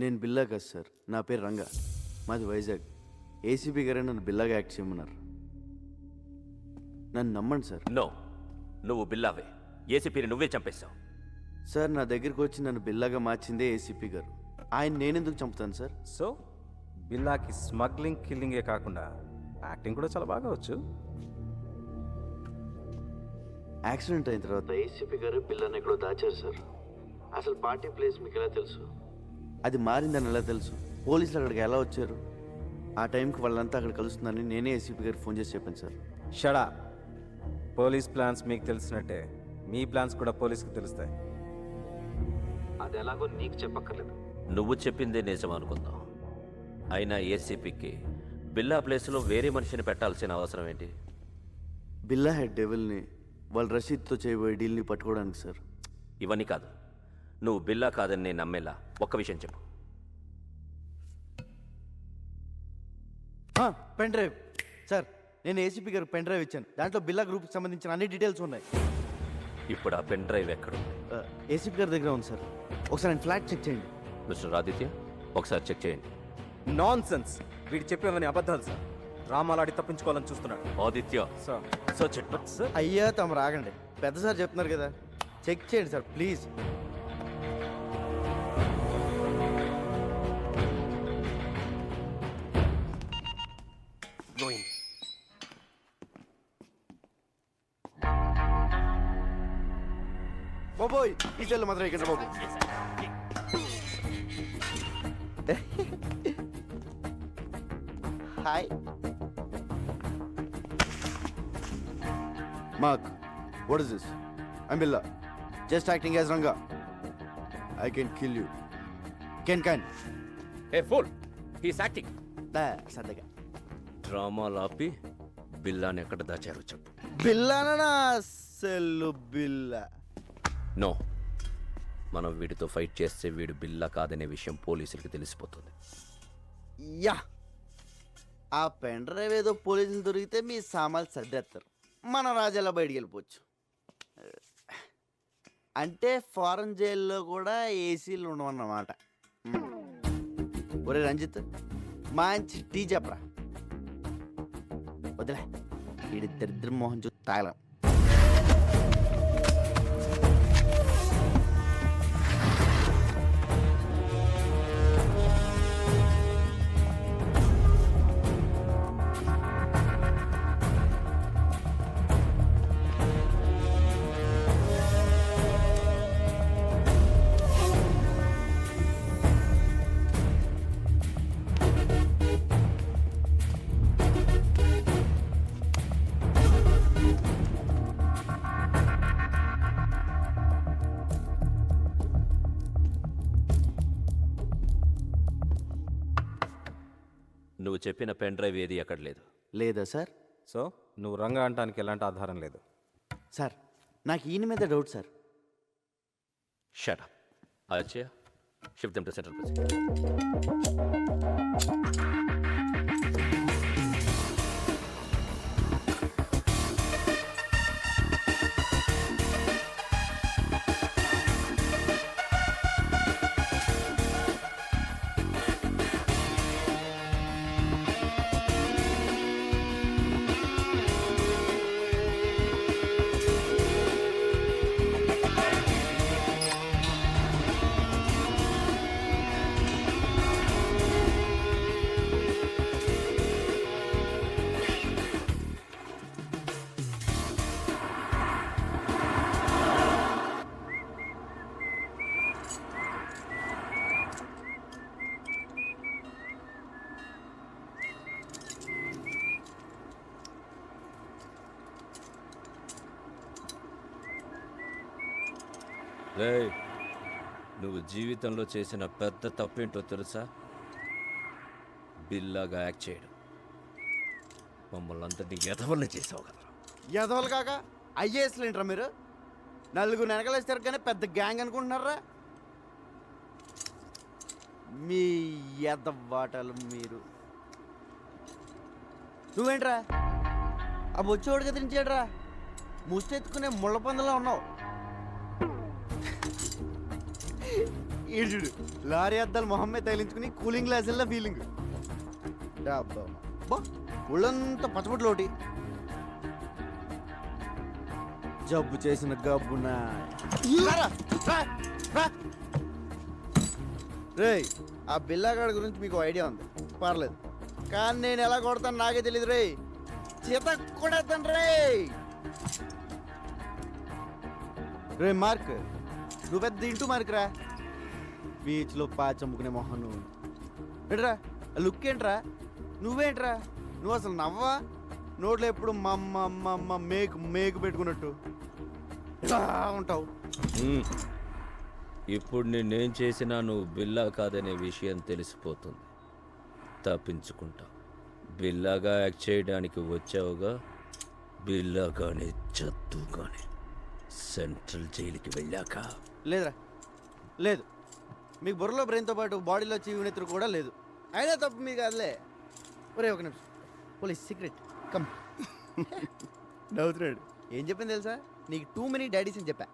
నేను బిల్లా కాదు సార్, నా పేరు రంగా, మాది వైజాగ్. ఏసీపీ గారే నన్ను బిల్లాగా యాక్ట్ చేయమన్నారు. నన్ను నమ్మండి సార్. నో, నువ్వు బిల్లావే. ఏసీపీని నువ్వే చంపేశావు. సార్ నా దగ్గరికి వచ్చి నన్ను బిల్లాగా మార్చిందే ఏసీపీ గారు. ఆయన నేనెందుకు చంపుతాను సార్? సో బిల్లాకి స్మగ్లింగ్ కిల్లింగే కాకుండా యాక్టింగ్ కూడా చాలా బాగా వచ్చు. యాక్సిడెంట్ అయిన తర్వాత ఏసీపీ గారు బిల్లాని ఎక్కడో దాచారు సార్. అసలు పార్టీ ప్లేస్ మీకు ఎలా తెలుసు? అది మారిందని ఎలా తెలుసు? పోలీసులు అక్కడికి ఎలా వచ్చారు? ఆ టైంకి వాళ్ళంతా అక్కడ కలుస్తుందని నేనే ఏసీపీ గారికి ఫోన్ చేసి చెప్పాను సార్. షడా, పోలీస్ ప్లాన్స్ మీకు తెలిసినట్టే మీ ప్లాన్స్ కూడా పోలీస్కి తెలుస్తాయి. అది ఎలాగో నీకు చెప్పక్కర్లేదు. నువ్వు చెప్పిందే నిజం అనుకుందాం. అయినా ఏసీపీకి బిల్లా ప్లేస్లో వేరే మనిషిని పెట్టాల్సిన అవసరం ఏంటి? బిల్లా హెడ్ డెవిల్ని వాళ్ళ రషీద్తో చేయబోయే డీల్ని పట్టుకోవడానికి సార్. ఇవన్నీ కాదు, నువ్వు బిల్లా కాదని నేను నమ్మేలా ఒక్క విషయం చెప్పు. పెన్ డ్రైవ్ సార్, నేను ఏసీపీ గారికి పెన్ డ్రైవ్ ఇచ్చాను. దాంట్లో బిల్లా గ్రూప్కి సంబంధించిన అన్ని డీటెయిల్స్ ఉన్నాయి. ఇప్పుడు ఆ పెన్ డ్రైవ్ ఎక్కడుంది? ఏసీపీ గారి దగ్గర ఉంది సార్. ఒకసారి నేను ఫ్లాట్ చెక్ చేయండి. మిస్టర్ ఆదిత్య, ఒకసారి చెక్ చేయండి. నాన్ సెన్స్, వీడు చెప్పేవని అబద్ధాలు సార్. డ్రామాలాడి తప్పించుకోవాలని చూస్తున్నాడు. Aditya sir search it. Sir అయ్యా తమ రాగండి, పెద్ద సార్ చెప్తున్నారు కదా, చెక్ చేయండి సార్ ప్లీజ్. బాబోయ్, ఈ చెల్లు మాత్రం ఇక్కడ బాబు. Hi Mark, what is this? I'm Billa. Just acting as Ranga. I can kill you. Can. A pool, he's acting. సరదాగా. డ్రామాలు ఆపి బిల్లాని ఎక్కడ దాచారో చెప్పు. బిల్లానా? సెల్లు బిల్లా. నో, మనం వీడితో ఫైట్ చేస్తే వీడు బిల్లా కాదనే విషయం పోలీసులకి తెలిసిపోతుంది. యా, ఆ పెన్ డ్రైవ్ ఏదో పోలీసులు దొరికితే మీ సామాన్లు సర్దేస్తారు, మన రాజాలా బయటికి వెళ్ళిపోవచ్చు. అంటే ఫారెన్ జైల్లో కూడా ఏసీలు ఉండవన్నమాట. ఒరే రంజిత్, మంచి టీ చెప్పరా. వదిలే, వీడి దరిద్ర మోహన్ చూ తాగలం. నువ్వు చెప్పిన పెన్ డ్రైవ్ ఏది ఎక్కడ లేదు. లేదా సార్? సో నువ్వు రంగా అంటానికి ఎలాంటి ఆధారం లేదు. సార్, నాకు ఈయన మీద doubt sir. Shut up. Achaiah, shift them to central president. రేయ్, నువ్వు జీవితంలో చేసిన పెద్ద తప్పేంటో తెలుసా? బిల్లాగా యాక్ట్ చేయడం. మమ్మల్ని అందరినీ ఎదవల్ని చేసావు కదా. ఎదవలు కాక ఐఏఎస్లు ఏంట్రా మీరు? నలుగురు వెనకలేస్తారు కానీ పెద్ద గ్యాంగ్ అనుకుంటున్నారా? మీ ఎదవాటలు మీరు. నువ్వేంట్రా ఆ బొచ్చోడు కదిలించాడురా, ముష్టెత్తుకునే ముళ్ళ పందులో ఉన్నావు. ఈడు లారీ అద్దాలు మొహమ్మే తగిలించుకుని కూలింగ్ గ్లాసుల్లో ఫీలింగ్ బా ఒళ్ళంతా పచ్చబొట్లు ఒకటి జబ్బు చేసిన గబ్బునా రేయ్ ఆ బిల్లాగాడి గురించి మీకు ఐడియా ఉంది పర్లేదు కానీ నేను ఎలా కొడతాను నాకే తెలియదు రే చేత కొడతాను రే మార్క్ నువ్వు పెద్ద ఇంటూ మార్క్ రా బీచ్లో పాచమ్ముకునే మొహం నువ్వు ఏంట్రా లుక్ ఏంట్రా నువ్వేంట్రా నువ్వు అసలు నవ్వా నోట్లో ఎప్పుడు మమ్మ మేకు పెట్టుకున్నట్టు ఇలా ఉంటావు ఇప్పుడు నేనేం చేసినా నువ్వు బిల్లా కాదనే విషయం తెలిసిపోతుంది. తప్పించుకుంటా. బిల్లాగా యాక్ట్ చేయడానికి వచ్చావుగా, బిల్లాగానే చదువుగానే సెంట్రల్ జైలుకి వెళ్ళాక. లేదురా లేదు, మీకు బుర్రలో బ్రెయిన్తో పాటు బాడీలో చీవునెత్తురు కూడా లేదు. అయినా తప్పు మీకు కాదులే. ఒరే ఒక నిమిషం, పోలీస్ సీక్రెట్ కమ్. నవ్వుతున్నాడు. ఏం చెప్పింది తెలుసా? నీకు టూ మెనీ డాడీస్ అని చెప్పా.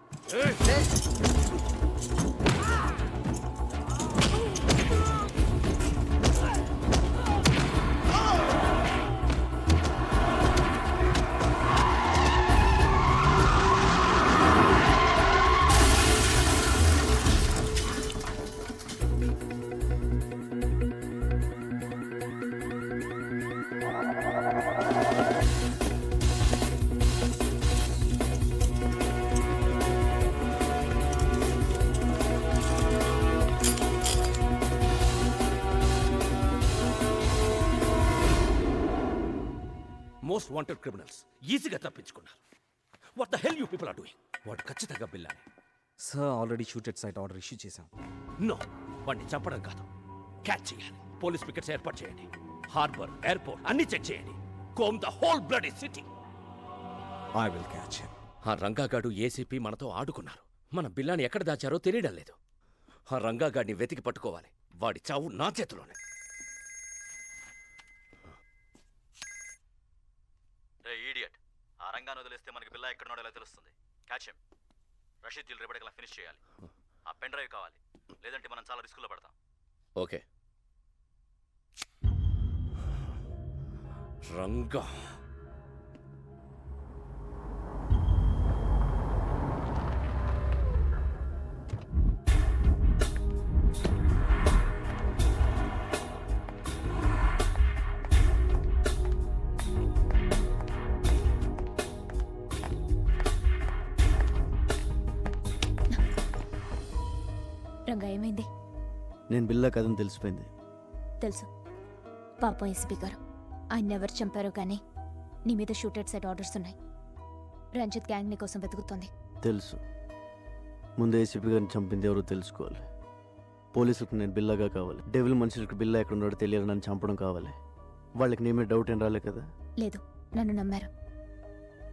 మోస్ట్ వాంటెడ్ క్రిమినల్స్ ఈజీగా తప్పించుకున్నారు. What the hell you people are doing? వాడు ఖచ్చితంగా బిల్లానే. Sir already shooted sight order issue చేశాం. నో, వాడిని చంపడం కాదు, క్యాచ్ చేయాలి. పోలీస్ పికెట్స్ ఏర్పాటు చేయండి. హార్బర్, ఎయిర్పోర్ట్ అన్ని చెక్ చేయండి. Comb the whole bloody city. I will catch him. ఆ రంగాగాడు ఏసీపీ మనతో ఆడుకున్నారు. మన బిల్లాని ఎక్కడ దాచారో తెలియడం లేదు. ఆ రంగాగాడిని వెతికి పట్టుకోవాలి. వాడి చావు నా చేతిలోనే. ఈడియట్, ఆ రంగాన్ని వదిలేస్తే మనకి బిల్లా ఎక్కడున్నాడో ఎలా తెలుస్తుంది? Catch him. రషీద్ జిల్ రేపటికల్లా ఫినిష్ చేయాలి. ఆ పెన్ డ్రైవ్ కావాలి, లేదంటే మనం చాలా రిస్కులో పడతాం. ఓకే. రంగా రంగా ఏమైంది? నేను బిల్లా కథను తెలిసిపోయింది. తెలుసు. పాపం ఎస్పీ గారు ఆయన ఎవరు చంపారో కానీ నీ మీద షూటెడ్ సైట్ ఆర్డర్స్ ఉన్నాయి. రంజిత్ గ్యాంగ్ నీ కోసం వెతుకుతోంది. తెలుసు. ముందు ఏసీపీ గారిని చంపింది ఎవరో తెలుసుకోవాలి. పోలీసులకు నేను బిల్లాగా కావాలి. డెవిల్ మనుషులకు బిల్లా ఎక్కడ ఉన్నాడో తెలియాలి. నన్ను చంపడం కావాలి. వాళ్ళకి నీ మీద డౌట్ ఏం రాలే కదా? లేదు, నన్ను నమ్మారు.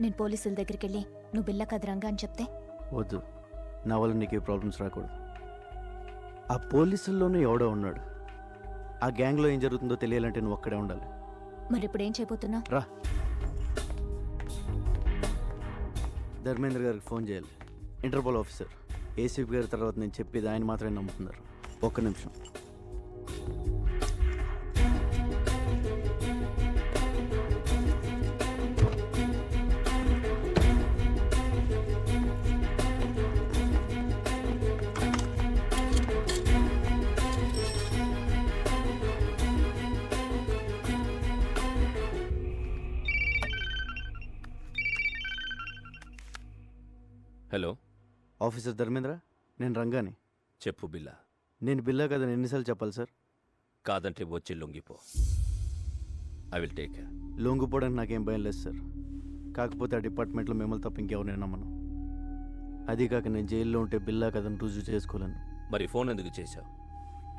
నేను పోలీసుల దగ్గరికి వెళ్ళి నువ్వు బిల్లా కాదు రంగా అని చెప్తే వద్దు, నా వల్ల నీకు ఏ ప్రాబ్లమ్స్ రాకూడదు. ఆ పోలీసుల్లోనూ ఎవడో ఉన్నాడు. ఆ గ్యాంగ్లో ఏం జరుగుతుందో తెలియాలంటే నువ్వు అక్కడే ఉండాలి. మరి ఇప్పుడు ఏం చేయబోతున్నావు? రా, ధర్మేంద్ర గారికి ఫోన్ చేయాలి. Interpol officer. ఏసీపీ గారి తర్వాత నేను చెప్పేది ఆయన మాత్రమే నమ్ముతున్నారు. ఒక్క నిమిషం. హలో, ఆఫీసర్ ధర్మేంద్ర, నేను రంగాని. చెప్పు బిల్లా. నేను బిల్లా కదని ఎన్నిసార్లు చెప్పాలి సార్? కాదంటే వచ్చి లొంగిపో. I will take care. లొంగిపోవడానికి నాకేం భయం లేదు సార్. కాకపోతే ఆ డిపార్ట్మెంట్లో మిమ్మల్ని తప్ప ఇంకెవరిని నమ్మను. అది కాక నేను జైల్లో ఉంటే బిల్లా కదని రుజువు చేసుకోలేను. మరి ఫోన్ ఎందుకు చేశావు?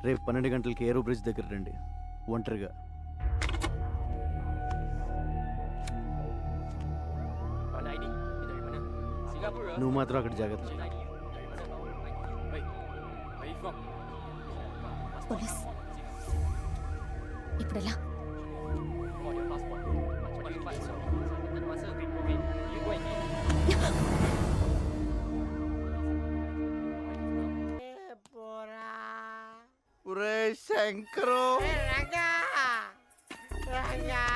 రేపు 12 గంటలకి ఏరో బ్రిడ్జ్ దగ్గర రండి, ఒంటరిగా. నువ్వు మాత్రం అక్కడ జాగ్రత్త. పోలీస్ ఇప్పుడు ఎలా? పోరా ఒరే శంకరు, రంగా రంగా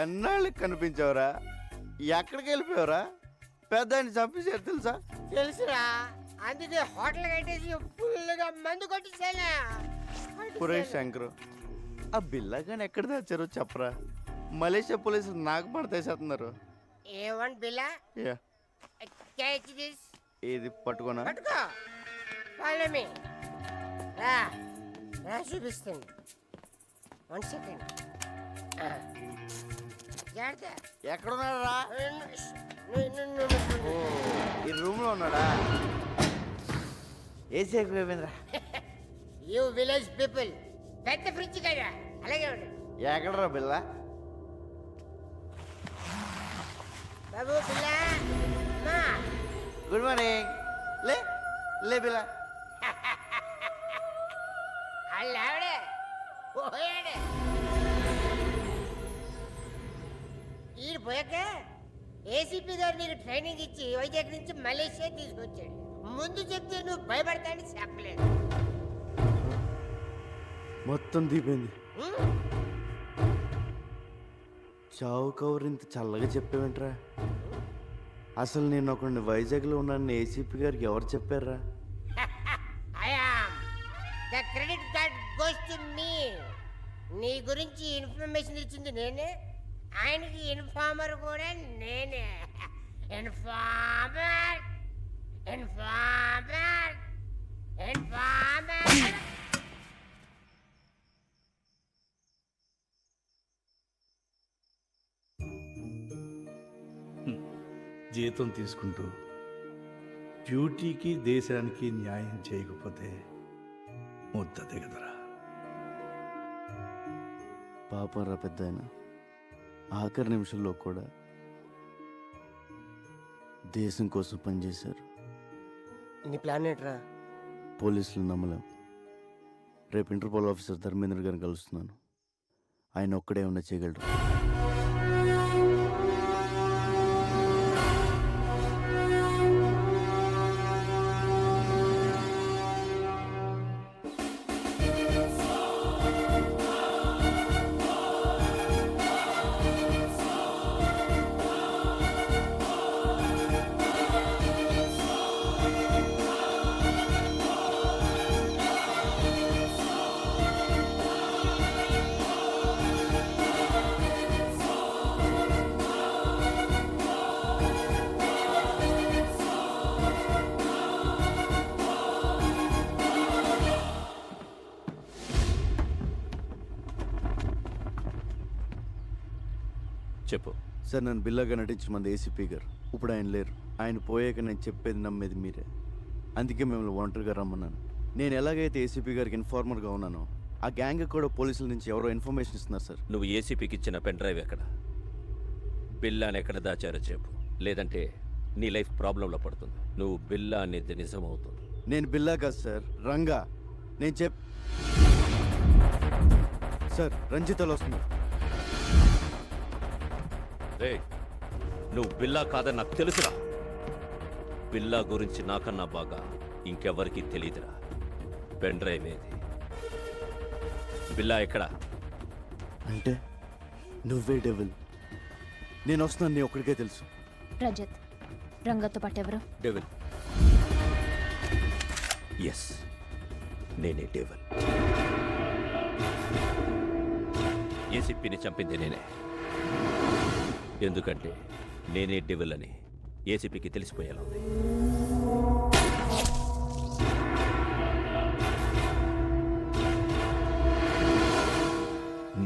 ఎన్నాళ్ళకి కనిపించావురా? ఎక్కడికి వెళ్ళిపోయావురా? పెద్ద ఆయన చంపేశారు తెలుసా? తెలుసురా, అందుకే హోటల్ కట్టేసి ఫుల్గా మందు కొట్టేసాను. ఒరే శంకరు, ఆ బిల్లగాని ఎక్కడ దాచారో చెప్పరా? మలేషియా పోలీసులు నాకు పడతేసేస్తున్నారు. A1 Billa yeah, catch this. ఇది పట్టుకోనా? పట్టుకో, ఫాలో మీ. రా రా చూపిస్తుంది. 1 సెకండ్. జాగ్రత్త. ఎక్కడున్నారా? నువ్వు ఈ రూమ్ లో ఉన్నాడా? ఏసీ ఎక్కువైపోయిందిరా. యూ విలేజ్ పీపుల్ పెద్ద ఫ్రిడ్జ్ కదా, అలాగే ఉండు. ఎక్కడరా బిల్ల? బాబు పిల్ల మా గుడ్ మార్నింగ్. లే లే బిల్ల. అల్ల ఆవిడే పోయాడే. ఈడు పోయాక ఏసీపీ గారు నీకు ట్రైనింగ్ ఇచ్చి వైజాగ్ నుంచి మలేషియా తీసుకొచ్చాడు. ముందు చెప్తే నువ్వు భయపడతానని చెప్పలేదు. మొత్తం దీపోయింది. చావు కవర్ ఇంత చల్లగా చెప్పావేంట్రా? అసలు నేను ఒకడిని వైజాగ్లో ఉన్నాను ఏసీపీ గారికి ఎవరు చెప్పారా? The credit card goes to me. నీ గురించి ఇన్ఫర్మేషన్ ఇచ్చింది నేనే, ఆయనకి ఇన్ఫార్మర్ కూడా నేనే. Informer informer informer. జీతం తీసుకుంటూ డ్యూటీకి దేశానికి న్యాయం చేయకపోతే ముద్ద దిగదరా. పాపం రా పెద్ద ఆయన, ఆఖరి నిమిషంలో కూడా దేశం కోసం పనిచేశారు. నీ ప్లాన్ ఏంట్రా? పోలీసులు నమ్మలేం. రేపు ఇంటర్పోల్ ఆఫీసర్ ధర్మేంద్ర గారిని కలుస్తున్నాను. ఆయన ఒక్కడే ఉన్న చేయగలరు. చెప్పు. సార్, నన్ను బిల్లాగా నటించిన మంది ఏసీపీ గారు. ఇప్పుడు ఆయన లేరు. ఆయన పోయాక నేను చెప్పేది నమ్మేది మీరే. అందుకే మిమ్మల్ని ఒంటరిగా రమ్మన్నాను. నేను ఎలాగైతే ఏసీపీ గారికి ఇన్ఫార్మర్గా ఉన్నానో, ఆ గ్యాంగ్ కూడా పోలీసుల నుంచి ఎవరో ఇన్ఫర్మేషన్ ఇస్తున్నారు సార్. నువ్వు ఏసీపీకి ఇచ్చిన పెన్ డ్రైవ్ ఎక్కడ? బిల్లాని ఎక్కడ దాచారో చెప్పు, లేదంటే నీ లైఫ్ ప్రాబ్లంలో పడుతుంది. నువ్వు బిల్లా అనేది నిజమవుతుంది. నేను బిల్లా కాదు సార్, రంగా. నేను సార్, రంజితలో వస్తున్నారు. రే, నువ్వు బిల్లా కాదని నాకు తెలుసురా. బిల్లా గురించి నాకన్నా బాగా ఇంకెవరికి తెలియదురా. పెన్ డ్రైవ్ ఏది? బిల్లా ఎక్కడా? అంటే నువ్వే డెవిల్. నేను వస్తున్నాను, నీ ఒక్కడికే తెలుసు. రజత్, రంగతో పాటు ఎవరు? డెవిల్. ఎస్, నేనే డెవిల్. ఏసీపీని చంపింది నేనే. ఎందుకంటే నేనే డెవిల్ అని ఏసీపీకి తెలిసిపోయేలా ఉంది.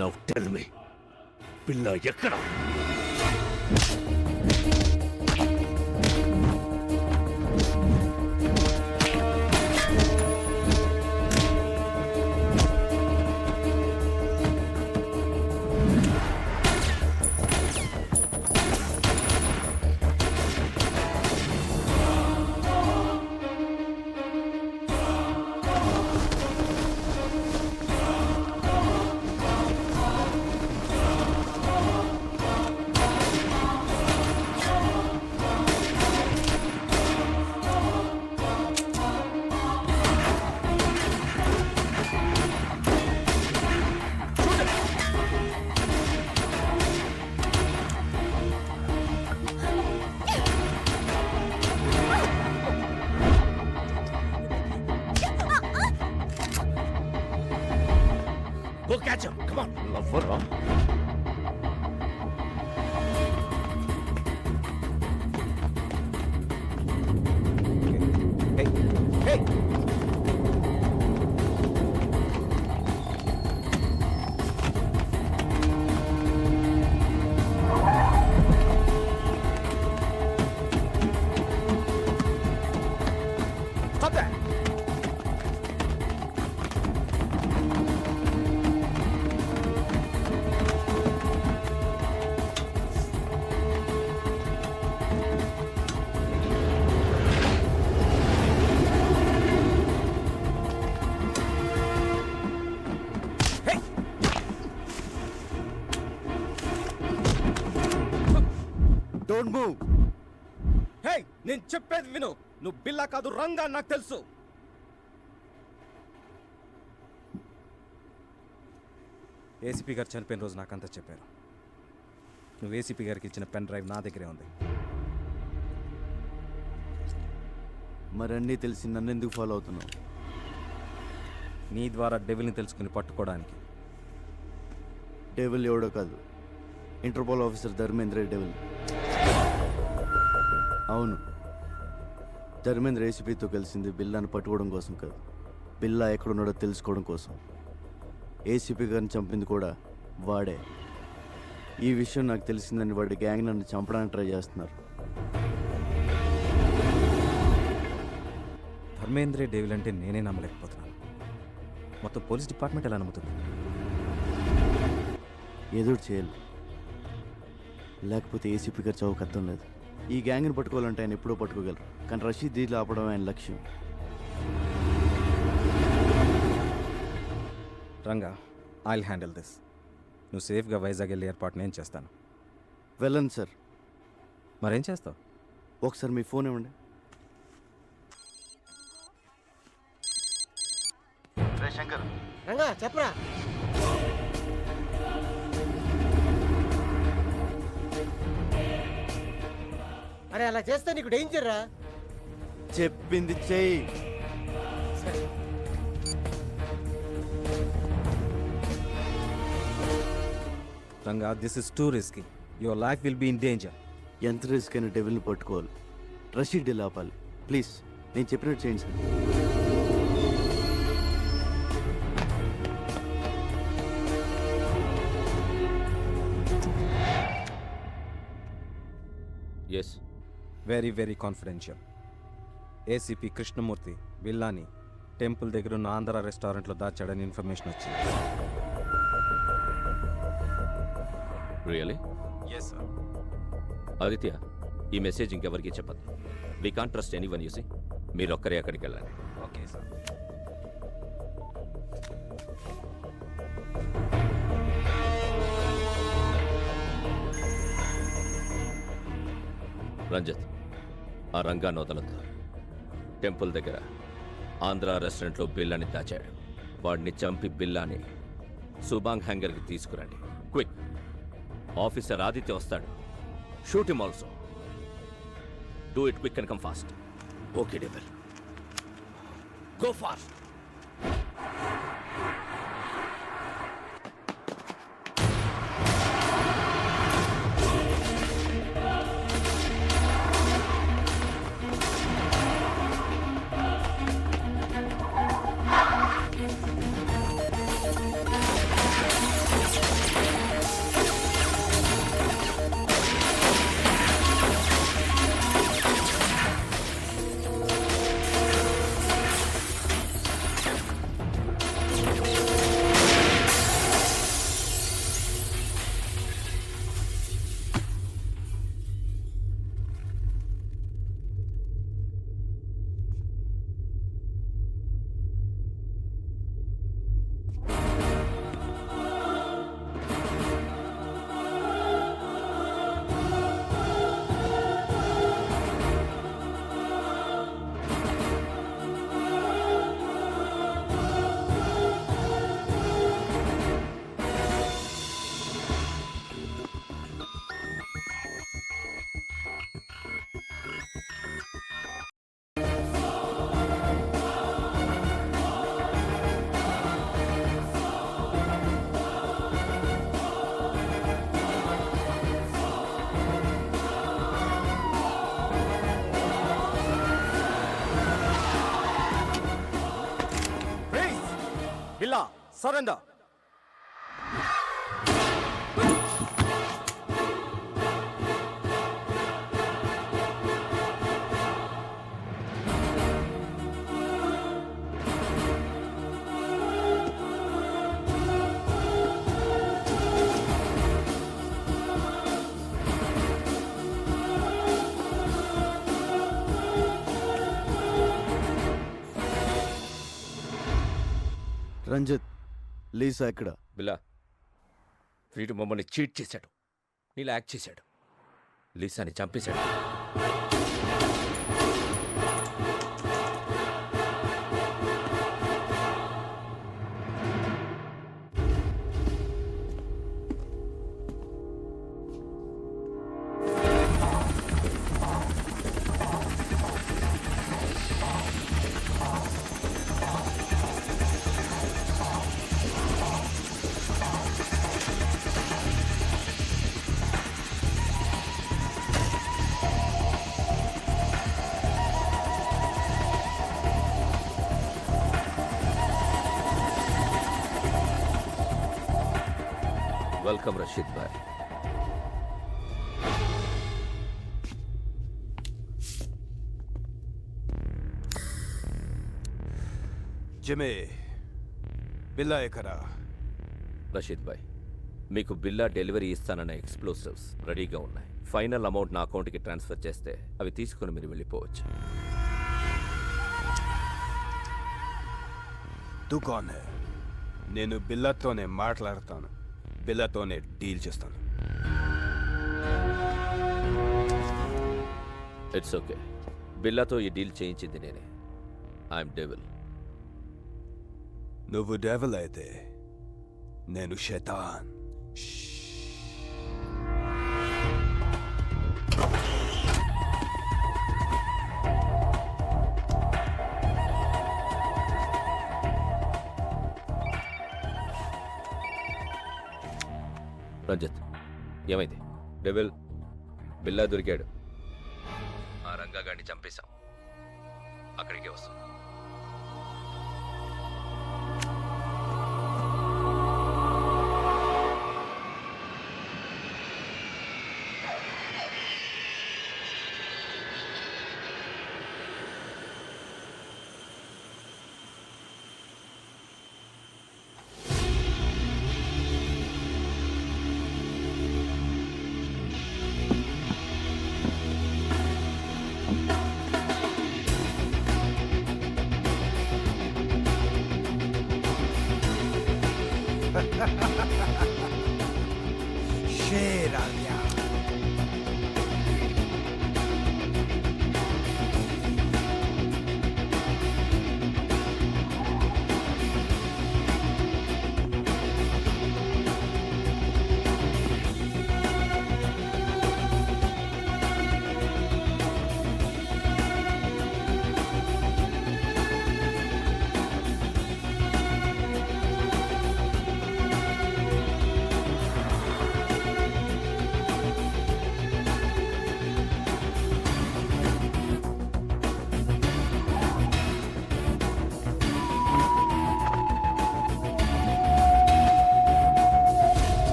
నౌ టెల్ మీ, పిల్ల ఎక్కడ? Go catch him. Come on. లవ్వరా డోంట్ మూవ్. హే నేను చెప్పేది విను. నువ్వు బిల్లా కాదు రంగా నాకు తెలుసు. ఏసీపీ గారు చనిపోయిన రోజు నాకంతా చెప్పారు. నువ్వు ఏసీపీ గారికి ఇచ్చిన పెన్ డ్రైవ్ నా దగ్గరే ఉంది. మరన్నీ తెలిసి నన్ను ఎందుకు ఫాలో అవుతున్నావు? నీ ద్వారా డెవిల్ని తెలుసుకుని పట్టుకోవడానికి. డెవిల్ ఎవడో కాదు, ఇంటర్పోల్ ఆఫీసర్ ధర్మేంద్ర డెవిల్. అవును, ధర్మేంద్ర ఏసీపీతో కలిసింది బిల్లాను పట్టుకోవడం కోసం కాదు, బిల్లా ఎక్కడున్నాడో తెలుసుకోవడం కోసం. ఏసీపీ గారిని చంపింది కూడా వాడే. ఈ విషయం నాకు తెలిసిందని వాడి గ్యాంగ్ నన్ను చంపడానికి ట్రై చేస్తున్నారు. ధర్మేంద్రే డేవిల్ అంటే నేనే నమ్మలేకపోతున్నాను. మొత్తం పోలీస్ డిపార్ట్మెంట్ ఎలా నమ్ముతుంది? ఏదో చేయాలి, లేకపోతే ఏసీపీ గారు చౌక అర్థం లేదు. ఈ గ్యాంగ్ని పట్టుకోవాలంటే ఆయన ఎప్పుడో పట్టుకోగలరు, కానీ రషీద్ దీంట్లో ఆపడం ఆయన లక్ష్యం. Ranga, I'll handle this. నువ్వు సేఫ్గా వైజాగ్ వెళ్ళి ఏర్పాటు నేను చేస్తాను. వెళ్ళండి సార్. మరేం చేస్తావు? ఒకసారి మీ ఫోన్ ఇవ్వండి. శంకర్, రంగా చెప్పరా. అరే అలా చేస్తే నీకు డేంజర్ రా. చెప్పింది చెయ్యి. Ranga, this is too risky. Your life will be in danger. ఎంత రిస్క్ అయినా డెవిల్ని పట్టుకోవాలి, రషీద్ డీల్ ఆపాలి. ప్లీజ్ నేను చెప్పినట్టు చేయండి sir. Yes, very very confidential. ACP Krishnamurthy బిల్లాని టెంపుల్ దగ్గర ఉన్న ఆంధ్ర రెస్టారెంట్లో దాచాడని ఇన్ఫర్మేషన్ వచ్చింది. రియలీ? Yes sir. ఆదిత్య, ఈ మెసేజ్ ఇంకెవరికి చెప్పదు. We can't trust anyone. You see మీరు ఒక్కరే అక్కడికి వెళ్ళండి. Okay sir. రంజిత్, ఆ రంగాన్ని వదలొద్దు. టెంపుల్ దగ్గర ఆంధ్ర రెస్టారెంట్లో బిల్లాని దాచాడు. వాడిని చంపి బిల్లాని సుబాంగ్ హ్యాంగర్కి తీసుకురండి. క్విక్. ఆఫీసర్ ఆదిత్య వస్తాడు. Shoot him also. Do it quick and come fast. Okay devil, go fast. Billa surrender. Ranjith, Lisa ఎక్కడ? బిల్లా, వీడు మమ్మల్ని చీట్ చేశాడు, నీలా యాక్ట్ చేశాడు, లీసాని చంపేశాడు. వెల్కమ్ రషీద్ భాయ్. జిమే, బిల్లా ఎక్కడా? రషీద్ భాయ్, మీకు బిల్లా డెలివరీ ఇస్తానన్న ఎక్స్ప్లోసివ్స్ రెడీగా ఉన్నాయి. ఫైనల్ అమౌంట్ నా అకౌంట్కి ట్రాన్స్ఫర్ చేస్తే అవి తీసుకుని మీరు వెళ్ళిపోవచ్చు. దుకాన్ హై. నేను బిల్లాతోనే మాట్లాడతాను, బిల్లాతోనే డీల్ చేస్తాను. It's okay. బిల్లాతో ఈ డీల్ చేయించింది నేనే. I'm devil. నువ్వు డెవల్ అయితే నేను శైతాన్. రంజిత్, ఏమైంది? డెవిల్, బిల్లా దొరికాడు. ఆ రంగాగాడిని చంపేశాం. అక్కడికే వస్తాం. शेर आ गया.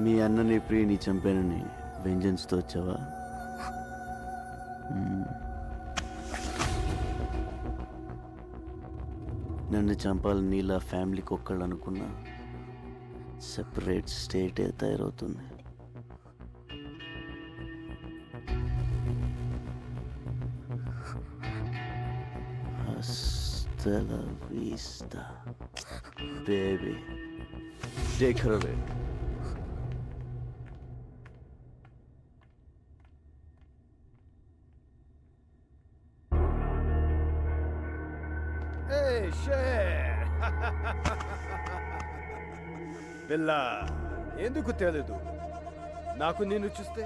మీ అన్నని ప్రియని చంపానని వెంజన్స్తో వచ్చావా? నన్ను చంపాలని నీలా ఫ్యామిలీకి ఒక్కళ్ళు అనుకున్నా సెపరేట్ స్టేటే తయారవుతుంది. Hasta la vista, baby. Take her away. Hey, share. బిల్లా, ఎందుకు తెలీదు? నాకు నిన్ను చూస్తే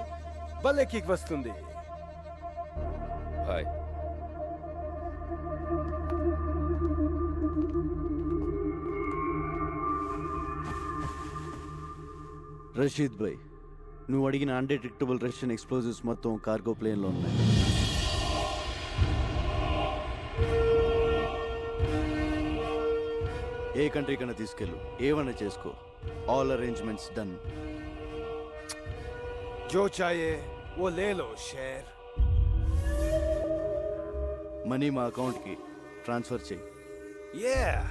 భలే కిక్ వస్తుంది. బాయ్. రషీద్ భాయ్, నువ్వు అడిగిన అన్డిటెక్టబుల్ రష్యన్ ఎక్స్ప్లోజివ్స్ మొత్తం కార్గో ప్లేన్లో ఉన్నాయి. ఏ కంట్రీ కన్నా తీసుకెళ్ళు, ఏమన్నా చేసుకో. All arrangements done. जो चाहिए वो ले लो शेर. మనీ మా అకౌంట్కి ట్రాన్స్ఫర్ చేయి. Yeah.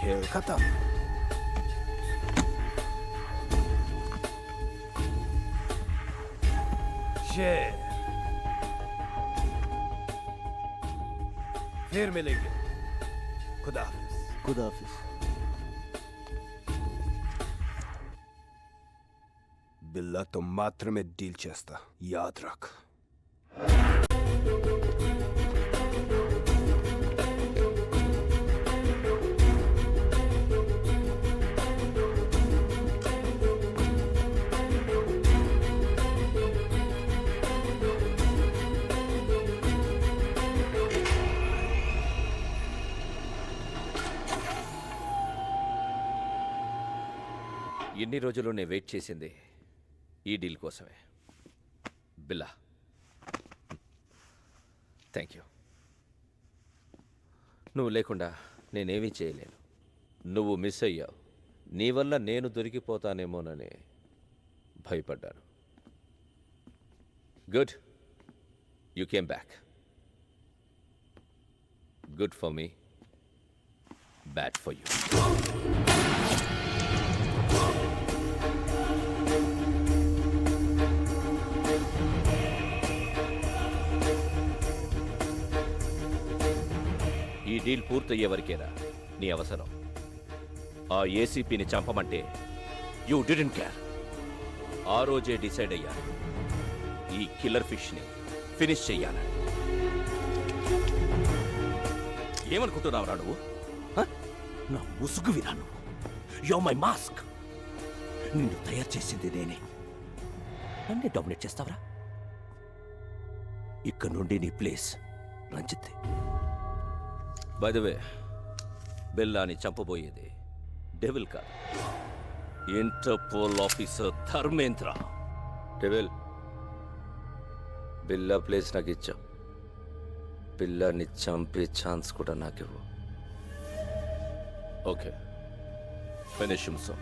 खेल खत्म. शेर. फिर मिलेंगे. खुदा हाफिज. ఖుదాఫిజ్. बिल्ला तो मात्र में डील చేస్తా, याद रख. ఎన్ని రోజులు నేను వెయిట్ చేసింది ఈ డీల్ కోసమే. బిల్లా, థ్యాంక్ యూ. నువ్వు లేకుండా నేనేమీ చేయలేను. నువ్వు మిస్ అయ్యావు. నీ వల్ల నేను దొరికిపోతానేమోనని భయపడ్డాను. Good, you came back. Good for me, bad for you. ఈ డీల్ పూర్తయ్యే వరకేరా నీ అవసరం. ఆ ఏసీపీని చంపమంటే యూ డిడెంట్ కేర్. ఆ రోజే డిసైడ్ అయ్యాను, ఈ కిల్లర్ ఫిష్ని ఫినిష్ చెయ్యాలని. ఏమనుకుంటున్నావురా నువ్వు? హ? నా ముసుగు వినా నువ్వు. Yo my mask. నిన్ను తయారు చేసింది నేనే. నన్నే డామినేట్ చేస్తావరా? ఇక్కడ నుండి నీ place Ranjith. By the way, బెల్లాని చంపబోయేది డెవిల్ కాదు, Interpol officer Dharmendra. Devil, Billa place నాకు ఇచ్చావు. పిల్లాన్ని చంపే ఛాన్స్ కూడా నాకివ్వు. Okay, finish him so.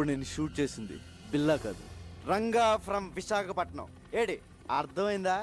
ఇప్పుడు నేను షూట్ చేసింది బిల్లా కాదు, రంగా ఫ్రమ్ విశాఖపట్నం. ఏడి అర్థమైందా?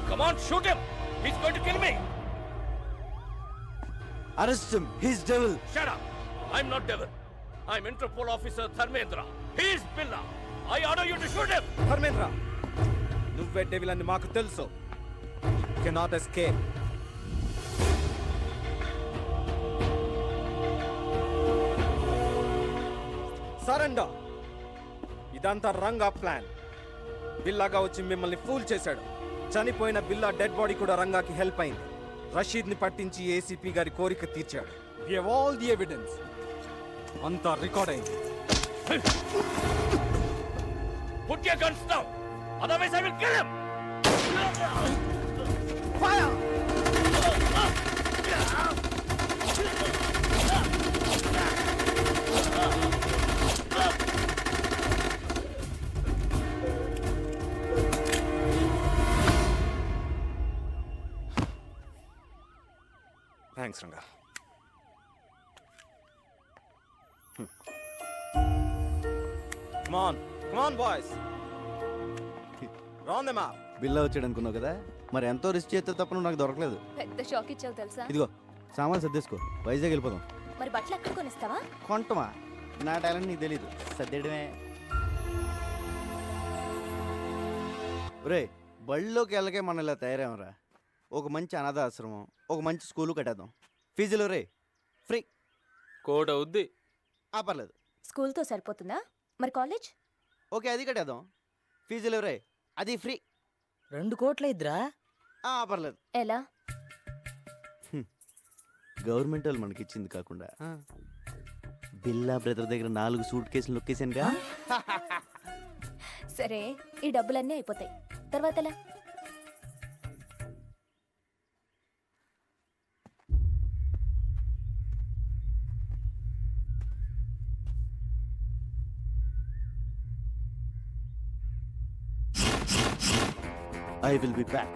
Come on, shoot him! He's going to kill me! Arrest him, his devil. Shut up! I'm not devil. I'm Interpol officer Dharmendra. He's Billa. I order you to shoot him! Dharmendra, నువ్వే devil అని మాకు తెలుసు. Cannot escape. Surrender. ఇదంతా Ranga plan. బిల్లాగా వచ్చి మిమ్మల్ని pool చేశాడు. చనిపోయిన బిల్లా dead body కూడా రంగాకి హెల్ప్ అయింది. రషీద్ ని పట్టించి ఏసీపీ గారి కోరిక తీర్చాడు. We have all the evidence. అంతా రికార్డ్ అయింది. Put your guns down! Otherwise I will kill him! Fire! Thanks Ranga. Come on, come on boys. Round them up. బిల్లా వచ్చాడు అనుకున్నావు కదా, మరి ఎంతో రిస్క్ చేస్తే తప్ప నువ్వు నాకు దొరకలేదు. పెద్ద షాక్ ఇచ్చావు తెలుసా? ఇదిగో సామాన్ సర్దేసుకో, వైజాగ్ వెళ్ళిపోదాం. మరి బట్టలు ఎక్కడ కొనిస్తావా? కొంటమా? నా టాలెంట్ నీకు తెలీదు, సర్దేయడమే. రే, బళ్ళలోకి వెళ్ళకే మనం ఇలా తయారేమరా. ఒక మంచి అనాథ ఆశ్రమం, ఒక మంచి స్కూలు కట్టేద్దాం. ఫీజులు రే ఫ్రీ. కోడ్ అవుద్ది. పర్లేదు. స్కూల్తో సరిపోతుందా? మరి కాలేజ్? ఓకే, అది కట్టేద్దాం. ఫీజులు రే అది ఫ్రీ. 2 కోట్ల ఇద్దరా? పర్లేదు. ఎలా? గవర్నమెంట్ వాళ్ళు మనకి ఇచ్చింది కాకుండా బిల్లా బ్రదర్ దగ్గర 4 సూట్ కేసులు నొక్కేసానుగా. సరే, ఈ డబ్బులన్నీ అయిపోతాయి, తర్వాత ఎలా? I will be back.